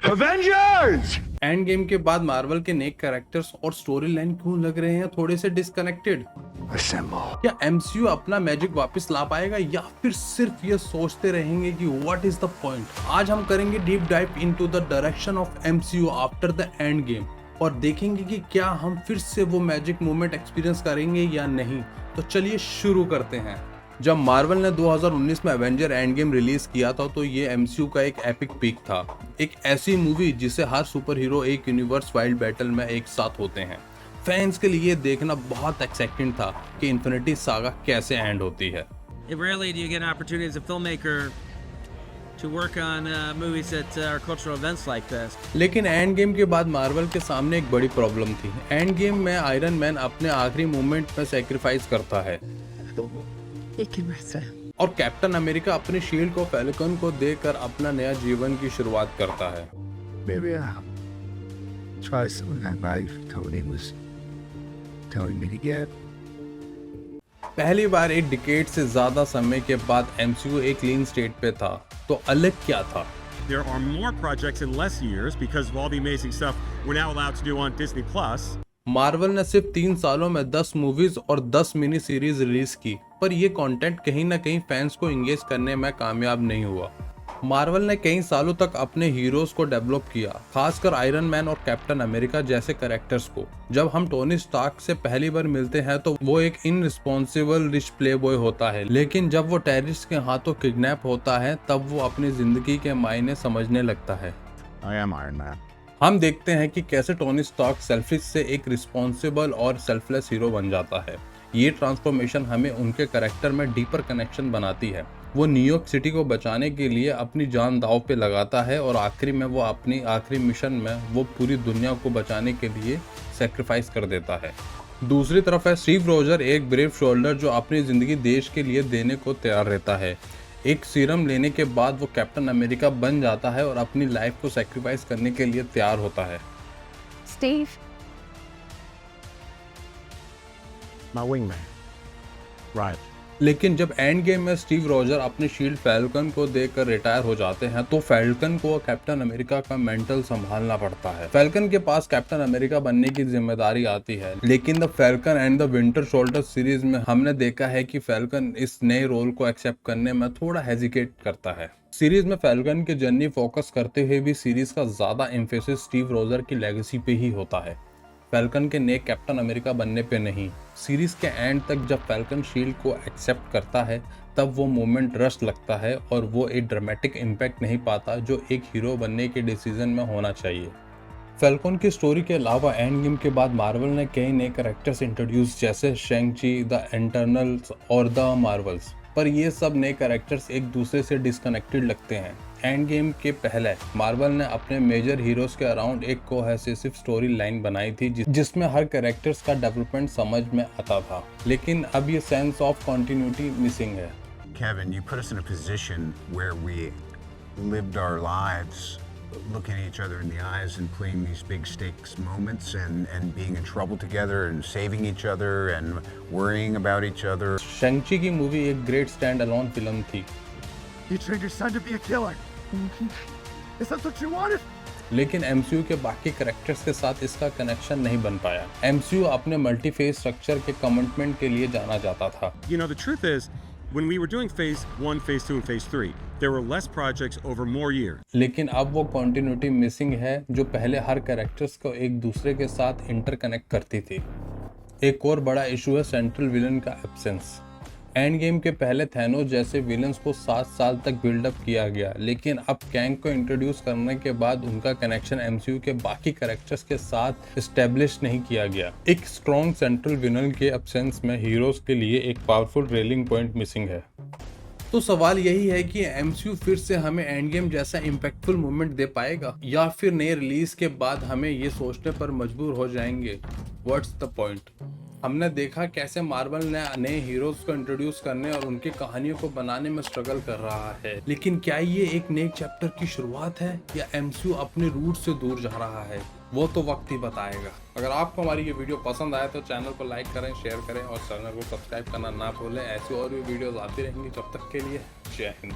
Avengers! End game के बाद Marvel के नए कैरेक्टर्स और स्टोरी लाइन क्यों लग रहे हैं थोड़े से डिस्कनेक्टेड? Assemble. क्या एमसीयू अपना मैजिक वापस ला पाएगा या फिर सिर्फ ये सोचते रहेंगे कि व्हाट इज द पॉइंट? आज हम करेंगे deep dive into the direction of MCU after the end game और देखेंगे कि क्या हम फिर से वो मैजिक मोमेंट एक्सपीरियंस करेंगे या नहीं। तो चलिए शुरू करते हैं। जब मार्वल ने 2019 में एवेंजर एंड गेम रिलीज किया था तो ये एमसीयू का एक एपिक पीक था, एक ऐसी मूवी जिसे हर सुपर हीरो एक यूनिवर्स वाइल्ड बैटल में एक साथ होते हैं। फैंस के लिए देखना बहुत एक्साइटिंग था कि इन्फिनिटी सागा कैसे एंड होती है। Rarely do you get an opportunity as a filmmaker to work on movies that are cultural events like this. लेकिन एंड गेम के बाद मार्वल के सामने एक बड़ी प्रॉब्लम थी। एंड गेम में आयरन मैन अपने आखिरी मोमेंट में सैक्रिफाइस करता है और कैप्टन अमेरिका अपने शील्ड को फैल्कन को देकर अपना नया जीवन की शुरुआत करता है। Maybe I'll try something that life Tony was telling me to get. पहली बार एक डिकेड से ज्यादा समय के बाद एमसीयू एक क्लीन स्टेट पे था, तो अलग क्या था? There are more projects in less years because of all the amazing stuff we're now allowed to do on Disney Plus. Marvel ने सिर्फ 3 सालों में 10 मूवीज और 10 मिनी सीरीज रिलीज की, पर ये कंटेंट कहीं ना कहीं फैंस को एंगेज करने में कामयाब नहीं हुआ। मार्वल ने कई सालों तक अपने हीरोज को डेवलप किया, खासकर आयरन मैन और कैप्टन अमेरिका जैसे कैरेक्टर्स को। जब हम टोनी स्टार्क से पहली बार मिलते हैं तो वो एक इनरिस्पॉन्सिबल रिच प्ले बॉय होता है, लेकिन जब वो टेररिस्ट के हाथों किडनैप होता है तब वो अपनी जिंदगी के मायने समझने लगता है। I am Iron Man. हम देखते हैं कि कैसे टोनी स्टार्क सेल्फिश से एक रिस्पॉन्सिबल और सेल्फलेस हीरो बन जाता है। ये ट्रांसफॉर्मेशन हमें उनके कैरेक्टर में डीपर कनेक्शन बनाती है। वो न्यूयॉर्क सिटी को बचाने के लिए अपनी जान दांव पे लगाता है और आखिरी में वो अपनी आखिरी मिशन में वो पूरी दुनिया को बचाने के लिए सेक्रीफाइस कर देता है। दूसरी तरफ है स्टीव रोजर, एक ब्रेव शोल्डर जो अपनी जिंदगी देश के लिए देने को तैयार रहता है। एक सीरम लेने के बाद वो कैप्टन अमेरिका बन जाता है और अपनी लाइफ को सेक्रीफाइस करने के लिए तैयार होता है। Steve, My wingman. Right. लेकिन जब एंड गेम में स्टीव रोजर अपने शील्ड फैल्कन को देकर रिटायर हो जाते हैं तो फैल्कन को कैप्टन अमेरिका का मेंटल संभालना पड़ता है। फैल्कन के पास कैप्टन अमेरिका बनने की जिम्मेदारी आती है, लेकिन the falcon and the winter soldier series में हमने देखा है कि फैल्कन इस नए रोल को एक्सेप्ट करने में थोड़ा हेजिटेट करता है। सीरीज में फैल्कन की जर्नी फोकस करते हुए भी सीरीज का ज्यादा एम्फेसिस स्टीव रोजर की लेगेसी पे ही होता है, फैल्कन के नए कैप्टन अमेरिका बनने पे नहीं। सीरीज के एंड तक जब फैल्कन शील्ड को एक्सेप्ट करता है तब वो मोमेंट रश लगता है और वो एक ड्रामेटिक इम्पैक्ट नहीं पाता जो एक हीरो बनने के डिसीजन में होना चाहिए। फैल्कन की स्टोरी के अलावा एंड गेम के बाद मार्वल ने कई नए कैरेक्टर्स इंट्रोड्यूस जैसे शेंग-ची, द इटर्नल्स और द मार्वल्स, पर ये सब नए कैरेक्टर्स एक दूसरे से डिस्कनेक्टेड लगते हैं। एंड गेम के पहले मार्वल ने अपने मेजर हीरोज के अराउंड एक कोहेसिव स्टोरी लाइन बनाई थी जिसमें हर कैरेक्टर्स का डेवलपमेंट समझ में आता था, लेकिन अब ये सेंस ऑफ कंटिन्यूटी मिसिंग है। Kevin, you put us in a position where we lived our lives looking at each other in the eyes and playing these big stakes moments and being in trouble together and saving each other and worrying about each other. शेंग-ची की movie एक great stand alone film थी, You trained your son to be a killer. Is that what you wanted? लेकिन MCU के बाकी characters के साथ इसका connection नहीं बन पाया। एमसीयू अपने मल्टीफेज स्ट्रक्चर के कमिटमेंट के लिए जाना जाता था। You know, the truth is, when we were doing phase 1, phase 2, and phase 3, there were less projects over more years. लेकिन अब वो कंटिन्यूटी मिसिंग है जो पहले हर कैरेक्टर्स को एक दूसरे के साथ इंटरकनेक्ट करती थी। एक और बड़ा इशू है सेंट्रल विलन का एब्सेंस। एंड गेम के पहले थैनोस जैसे विलन्स को 7 साल तक बिल्डअप किया गया, लेकिन अब कैंग को इंट्रोड्यूस करने के बाद उनका कनेक्शन एमसीयू के बाकी कैरेक्टर्स के साथ एस्टेब्लिश नहीं किया गया। एक स्ट्रॉन्ग सेंट्रल विलन के एब्सेंस में हीरोज के लिए एक पावरफुल रेलिंग पॉइंट मिसिंग है। तो सवाल यही है कि एमसीयू फिर से हमें एंड गेम जैसा इम्पैक्टफुल मोमेंट दे पाएगा या फिर नए रिलीज के बाद हमें ये सोचने पर मजबूर हो जाएंगे व्हाट्स द पॉइंट। हमने देखा कैसे मार्वल ने नए हीरोज को इंट्रोड्यूस करने और उनकी कहानियों को बनाने में स्ट्रगल कर रहा है, लेकिन क्या ये एक नए चैप्टर की शुरुआत है या एमसीयू अपने रूट से दूर जा रहा है, वो तो वक्त ही बताएगा। अगर आपको हमारी ये वीडियो पसंद आए तो चैनल को लाइक करें, शेयर करें और चैनल को सब्सक्राइब करना ना भूलें। ऐसी और भी वीडियोस आती रहेंगी। जब तक के लिए जय हिंद।